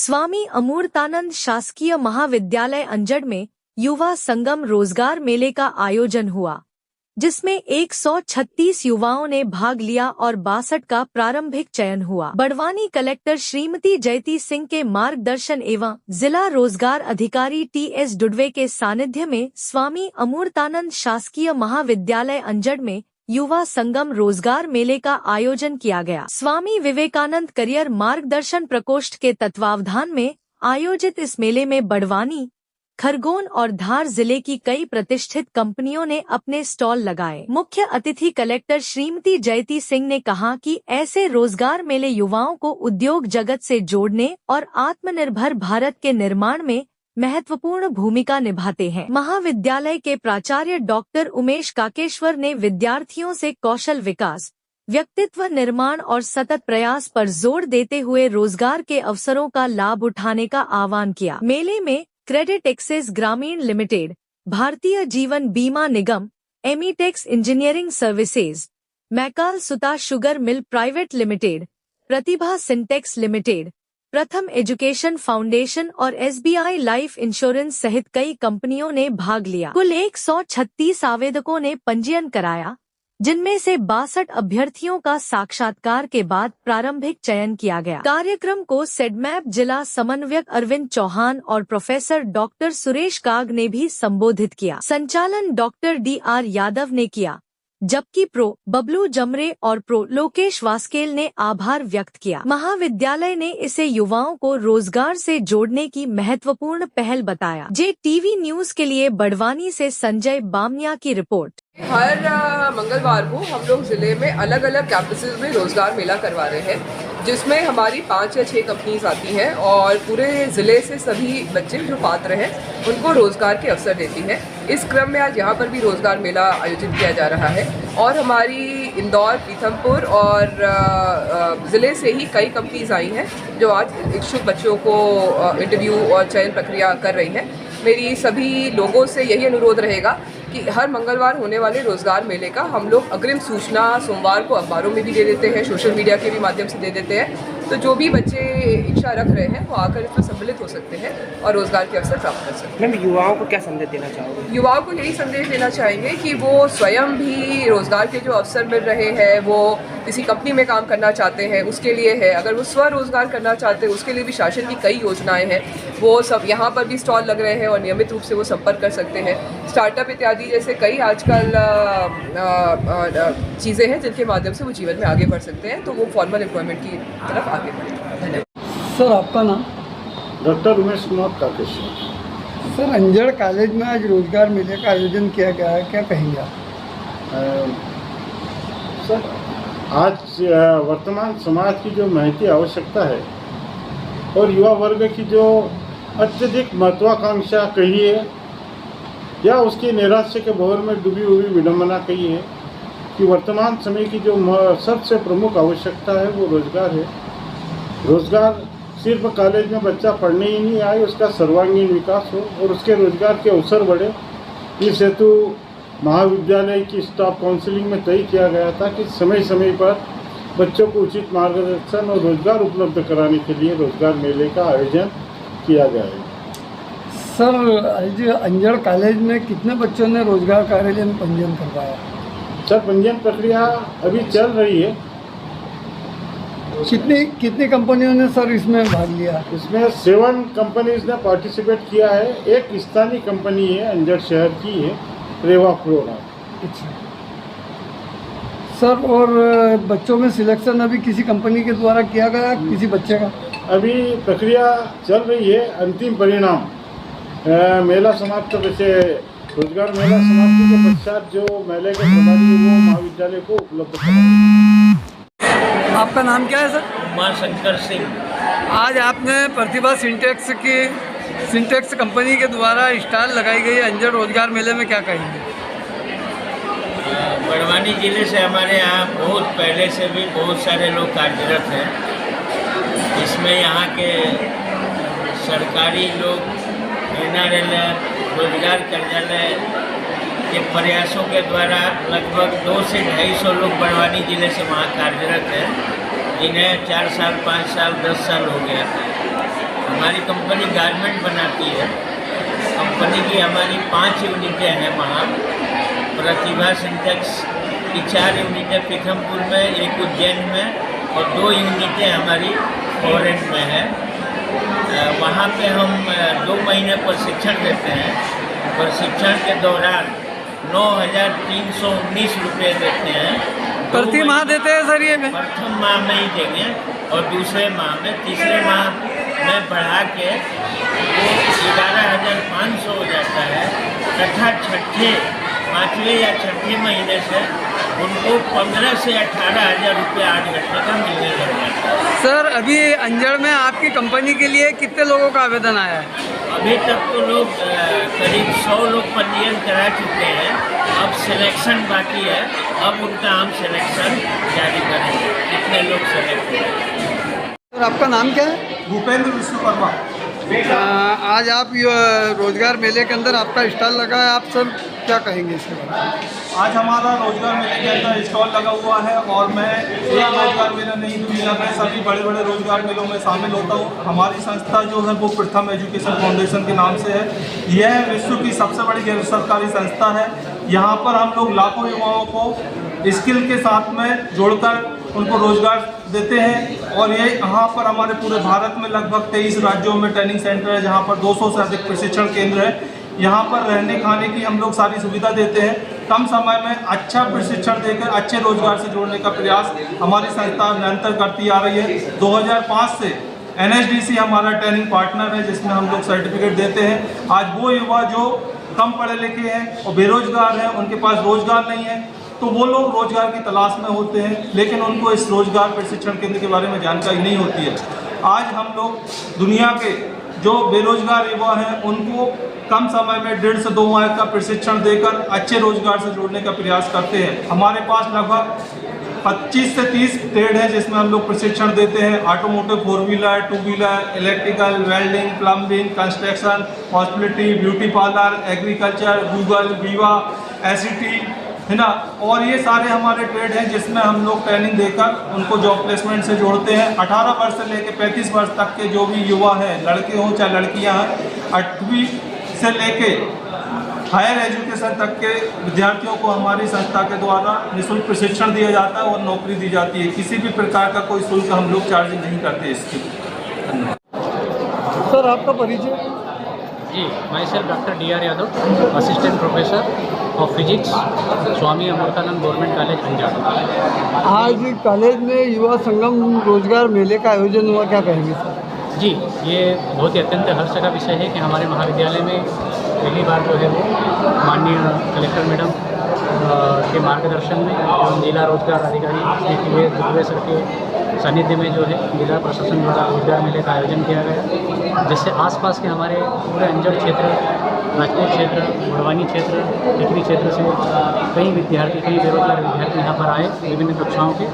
स्वामी अमूर्तानंद शासकीय महाविद्यालय अंजड़ में युवा संगम रोजगार मेले का आयोजन हुआ, जिसमें 136 युवाओं ने भाग लिया और 62 का प्रारंभिक चयन हुआ। बड़वानी कलेक्टर श्रीमती जयती सिंह के मार्गदर्शन एवं जिला रोजगार अधिकारी TS डुडवे के सानिध्य में स्वामी अमूर्तानंद शासकीय महाविद्यालय अंजड़ में युवा संगम रोजगार मेले का आयोजन किया गया। स्वामी विवेकानंद करियर मार्गदर्शन प्रकोष्ठ के तत्वावधान में आयोजित इस मेले में बड़वानी, खरगोन और धार जिले की कई प्रतिष्ठित कंपनियों ने अपने स्टॉल लगाए। मुख्य अतिथि कलेक्टर श्रीमती जयती सिंह ने कहा कि ऐसे रोजगार मेले युवाओं को उद्योग जगत से जोड़ने और आत्मनिर्भर भारत के निर्माण में महत्वपूर्ण भूमिका निभाते हैं। महाविद्यालय के प्राचार्य डॉक्टर उमेश काकेश्वर ने विद्यार्थियों से कौशल विकास, व्यक्तित्व निर्माण और सतत प्रयास पर जोर देते हुए रोजगार के अवसरों का लाभ उठाने का आह्वान किया। मेले में क्रेडिट एक्सेस ग्रामीण लिमिटेड, भारतीय जीवन बीमा निगम, एमीटेक्स इंजीनियरिंग सर्विसेज, मैकाल सुता शुगर मिल प्राइवेट लिमिटेड, प्रतिभा सिंटेक्स लिमिटेड, प्रथम एजुकेशन फाउंडेशन और SBI लाइफ इंश्योरेंस सहित कई कंपनियों ने भाग लिया। कुल 136 आवेदकों ने पंजीयन कराया, जिनमें से 62 अभ्यर्थियों का साक्षात्कार के बाद प्रारंभिक चयन किया गया। कार्यक्रम को सेडमैप जिला समन्वयक अरविंद चौहान और प्रोफेसर डॉक्टर सुरेश काग ने भी संबोधित किया। संचालन डॉक्टर DR यादव ने किया, जबकि प्रो बबलू जमरे और प्रो लोकेश वास्केल ने आभार व्यक्त किया। महाविद्यालय ने इसे युवाओं को रोजगार से जोड़ने की महत्वपूर्ण पहल बताया। JTV न्यूज के लिए बड़वानी से संजय बामनिया की रिपोर्ट। हर मंगलवार को हम लोग जिले में अलग अलग कैंपसेस में रोजगार मेला करवा रहे हैं, जिसमें हमारी 5 या 6 कंपनीज आती हैं और पूरे ज़िले से सभी बच्चे जो पात्र हैं उनको रोज़गार के अवसर देती हैं। इस क्रम में आज यहाँ पर भी रोज़गार मेला आयोजित किया जा रहा है और हमारी इंदौर, पीथमपुर और ज़िले से ही कई कंपनीज आई हैं जो आज इच्छुक बच्चों को इंटरव्यू और चयन प्रक्रिया कर रही हैं। मेरी सभी लोगों से यही अनुरोध रहेगा कि हर मंगलवार होने वाले रोजगार मेले का हम लोग अग्रिम सूचना सोमवार को अखबारों में भी दे देते हैं, सोशल मीडिया के भी माध्यम से दे देते हैं। तो जो भी बच्चे इच्छा रख रहे हैं वो आकर इसमें सम्मिलित हो सकते हैं और रोजगार के अवसर प्राप्त कर सकते हैं। मैम, युवाओं को क्या संदेश देना चाहोगे? युवाओं को यही संदेश देना चाहेंगे कि वो स्वयं भी रोजगार के जो अवसर मिल रहे हैं वो किसी कंपनी में काम करना चाहते हैं उसके लिए है। अगर वो स्वरोजगार करना चाहते हैं उसके लिए भी शासन की कई योजनाएं हैं, वो सब यहाँ पर भी स्टॉल लग रहे हैं और नियमित रूप से वो संपर्क कर सकते हैं। स्टार्टअप इत्यादि जैसे कई आजकल चीज़ें हैं जिनके माध्यम से वो जीवन में आगे बढ़ सकते हैं, तो वो फॉर्मल एम्प्लॉयमेंट की तरफ आगे बढ़े। सर, आपका नाम? Doctor Umesh Kumar Kakeshwar. Sir, Anjad college में आज रोजगार मेले का आयोजन किया गया है, क्या कहेंगे आप? सर, आज वर्तमान समाज की जो महती आवश्यकता है और युवा वर्ग की जो अत्यधिक महत्वाकांक्षा कही है या उसकी निराशा के भंवर में डूबी हुई विडंबना कही है कि वर्तमान समय की जो सबसे प्रमुख आवश्यकता है वो रोजगार है। रोजगार सिर्फ कॉलेज में बच्चा पढ़ने ही नहीं आए, उसका सर्वांगीण विकास हो और उसके रोजगार के अवसर बढ़े। इस हेतु महाविद्यालय की स्टाफ काउंसिलिंग में तय किया गया था कि समय समय पर बच्चों को उचित मार्गदर्शन और रोजगार उपलब्ध कराने के लिए रोजगार मेले का आयोजन किया गया है। सर, आज अंजड़ कॉलेज में कितने बच्चों ने रोजगार कार्यालय में पंजीयन करवाया? सर, पंजीयन प्रक्रिया अभी चल रही है। कितनी कंपनियों ने सर इसमें भाग लिया? इसमें 7 कंपनीज ने पार्टिसिपेट किया है। एक स्थानीय कंपनी है, अंजड़ शहर की है, रेवा फ्लोरा। अच्छा सर, और बच्चों में सिलेक्शन अभी किसी कंपनी के द्वारा किया गया किसी बच्चे का? अभी प्रक्रिया चल रही है। अंतिम परिणाम मेला समाप्त वैसे रोजगार मेला समाप्ति के पश्चात जो मेले के प्रभारी वो महाविद्यालय को उपलब्ध कराएंगे। आपका नाम क्या है सर? कुमार शंकर सिंह। आज आपने प्रतिभा सिंटेक्स कंपनी के द्वारा स्टॉल लगाई गई अंजड़ रोजगार मेले में, क्या कहेंगे? बड़वानी जिले से हमारे यहाँ बहुत पहले से भी बहुत सारे लोग कार्यरत हैं। इसमें यहाँ के सरकारी लोग, NRL, रोजगार कार्यालय के प्रयासों के द्वारा लगभग 200 से 250 लोग बड़वानी जिले से वहाँ कार्यरत हैं, जिन्हें 4 साल, 5 साल, 10 साल हो गया। हमारी कंपनी गारमेंट बनाती है। कंपनी की हमारी 5 यूनिटें हैं वहाँ। प्रतिभा सिंटेक्स की 4 यूनिटें पीथमपुर में, एक उज्जैन में और 2 यूनिटें हमारी फॉरेन में है। वहाँ पे हम 2 महीने प्रशिक्षण देते हैं। प्रशिक्षण के दौरान 9,319 रुपये देते हैं। प्रति माह देते हैं सर ये में? प्रथम माह में ही देंगे और दूसरे माह में, तीसरे माह में बढ़ा के वो 11,500 हो जाता है तथा पाँचवें या छठे महीने से उनको 15 से 18,000 रुपये 8 घंटे का मिलने लग जाता है। सर अभी अंजड़ में आपकी कंपनी के लिए कितने लोगों का आवेदन आया है? अभी तक तो लोग करीब 100 लोग पंजीयन करा चुके हैं। अब सिलेक्शन बाकी है। अब उनका हम सिलेक्शन जारी करेंगे कितने लोग सेलेक्ट हुए। सर आपका नाम क्या है? भूपेंद्र विश्वकर्मा। आज आप रोजगार मेले के अंदर आपका स्टॉल लगा है, आप सर क्या कहेंगे इसके बारे में? आज हमारा रोजगार मेले के अंदर स्टॉल लगा हुआ है और मैं एक रोजगार मेला नहीं, दुनिया में सभी बड़े बड़े रोजगार मेलों में शामिल होता हूँ। हमारी संस्था जो है वो प्रथम एजुकेशन फाउंडेशन के नाम से है। यह विश्व की सबसे बड़ी गैर सरकारी संस्था है। यहाँ पर हम लोग लाखों युवाओं को स्किल के साथ में जोड़कर उनको रोजगार देते हैं और ये यहाँ पर हमारे पूरे भारत में लगभग 23 राज्यों में ट्रेनिंग सेंटर है, जहाँ पर 200 से अधिक प्रशिक्षण केंद्र है। यहाँ पर रहने खाने की हम लोग सारी सुविधा देते हैं। कम समय में अच्छा प्रशिक्षण देकर अच्छे रोजगार से जोड़ने का प्रयास हमारी संस्था निरंतर करती आ रही है। 2005 से NSDC हमारा ट्रेनिंग पार्टनर है, जिसमें हम लोग सर्टिफिकेट देते हैं। आज वो युवा जो कम पढ़े लिखे हैं और बेरोजगार हैं, उनके पास रोजगार नहीं है, तो वो लोग रोजगार की तलाश में होते हैं, लेकिन उनको इस रोजगार प्रशिक्षण केंद्र के बारे में जानकारी नहीं होती है। आज हम लोग दुनिया के जो बेरोजगार युवा हैं उनको कम समय में 1.5 से 2 माह का प्रशिक्षण देकर अच्छे रोजगार से जोड़ने का प्रयास करते हैं। हमारे पास लगभग 25 से 30 ट्रेड हैं जिसमें हम लोग प्रशिक्षण देते हैं। Automotive, 4 wheeler, 2 wheeler, electrical, welding, plumbing, construction, hospitality, beauty parlour, agriculture, Google, Viva, ICT है ना। और ये सारे हमारे ट्रेड हैं जिसमें हम लोग ट्रेनिंग देकर उनको जॉब प्लेसमेंट से जोड़ते हैं। 18 वर्ष से लेकर 35 वर्ष तक के जो भी युवा हैं, लड़के हों चाहे लड़कियां हैं, 8वीं से लेके हायर एजुकेशन तक के विद्यार्थियों को हमारी संस्था के द्वारा निःशुल्क प्रशिक्षण दिया जाता है और नौकरी दी जाती है। किसी भी प्रकार का कोई शुल्क हम लोग चार्जिंग नहीं करते इसकी। सर आपका परिचय? जी, myself doctor DR Yadav, assistant professor of physics, Swami Amritanand government college Anjad. आज कॉलेज में युवा संगम रोजगार मेले का आयोजन हुआ, क्या कहेंगे सर? जी, ये बहुत ही अत्यंत हर्ष का विषय है कि हमारे महाविद्यालय में पहली बार जो है वो माननीय कलेक्टर मैडम के मार्गदर्शन में एवं जिला रोजगार अधिकारी श्री TVS दुबे सर के सानिध्य में जो है जिला प्रशासन द्वारा रोजगार मेले का आयोजन किया गया, जिससे आसपास के हमारे पूरे अंजड़ क्षेत्र, राजकोट क्षेत्र, बड़वानी क्षेत्र, टिकरी क्षेत्र से कई बेरोजगार विद्यार्थी यहाँ पर आए विभिन्न कक्षाओं के,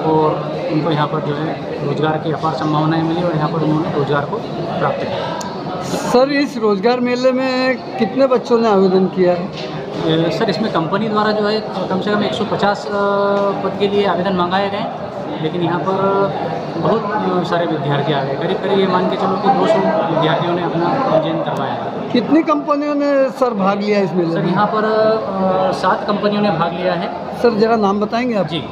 और उनको यहाँ पर जो है रोजगार की अपार संभावनाएं मिली और यहाँ पर उन्होंने रोजगार को प्राप्त किया। सर इस रोजगार मेले में कितने बच्चों ने आवेदन किया है? सर इसमें कंपनी द्वारा जो है कम से कम 150 पद के लिए आवेदन मंगाए गए, लेकिन यहाँ पर बहुत सारे विद्यार्थी आ गए। करीब ये मान के चलो कि 200 विद्यार्थियों ने अपना पंजीयन करवाया है। कितनी कंपनियों ने सर भाग लिया इस मेले में? सर यहाँ पर 7 कंपनियों ने भाग लिया है। सर जरा नाम बताएंगे आप? जी,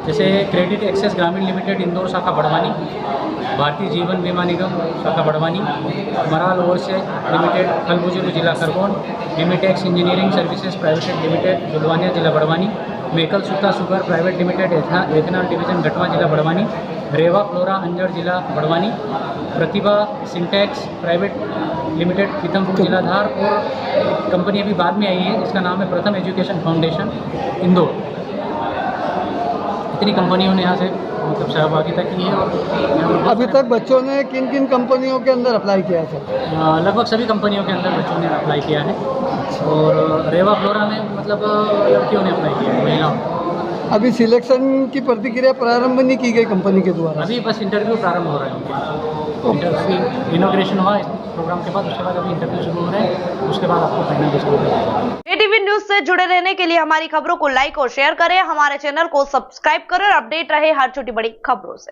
जैसे credit access Grameen limited Indore शाखा बड़वानी, भारतीय जीवन बीमा निगम शाखा बड़वानी, मराल ओवरसीज लिमिटेड खलबुजुर्ग जिला Khargone, Limitex engineering services private limited Bulwania जिला Barwani, Mekal Suta sugar private limited ethanol division Gatwa जिला बड़वानी, रेवा फ्लोरा अंजड़ जिला Barwani, Pratibha Syntex private limited Pithampur जिला धार, और कंपनी अभी बाद में आई है जिसका नाम है प्रथम एजुकेशन फाउंडेशन इंदौर। इतनी कंपनियों ने यहाँ से मतलब सहभागिता की है। और अभी तक बच्चों ने किन किन कंपनियों के अंदर अप्लाई किया था? लगभग सभी कंपनियों के अंदर बच्चों ने अप्लाई किया है, और रेवा फ्लोरा में मतलब लड़कियों ने अप्लाई किया है, महिलाओं। अभी सिलेक्शन की प्रतिक्रिया प्रारंभ नहीं की गई कंपनी के द्वारा? अभी बस इंटरव्यू प्रारंभ हो रहे हैं उनके। इंटरव्यू इनॉग्रेशन हुआ इस प्रोग्राम के बाद, उसके बाद अभी इंटरव्यू शुरू हो रहे हैं, उसके बाद आपको फाइनल शुरू हो जाएगा। ATV न्यूज से जुड़े रहने के लिए हमारी खबरों को लाइक और शेयर करें, हमारे चैनल को सब्सक्राइब करें और अपडेट रहे हर छोटी बड़ी खबरों से।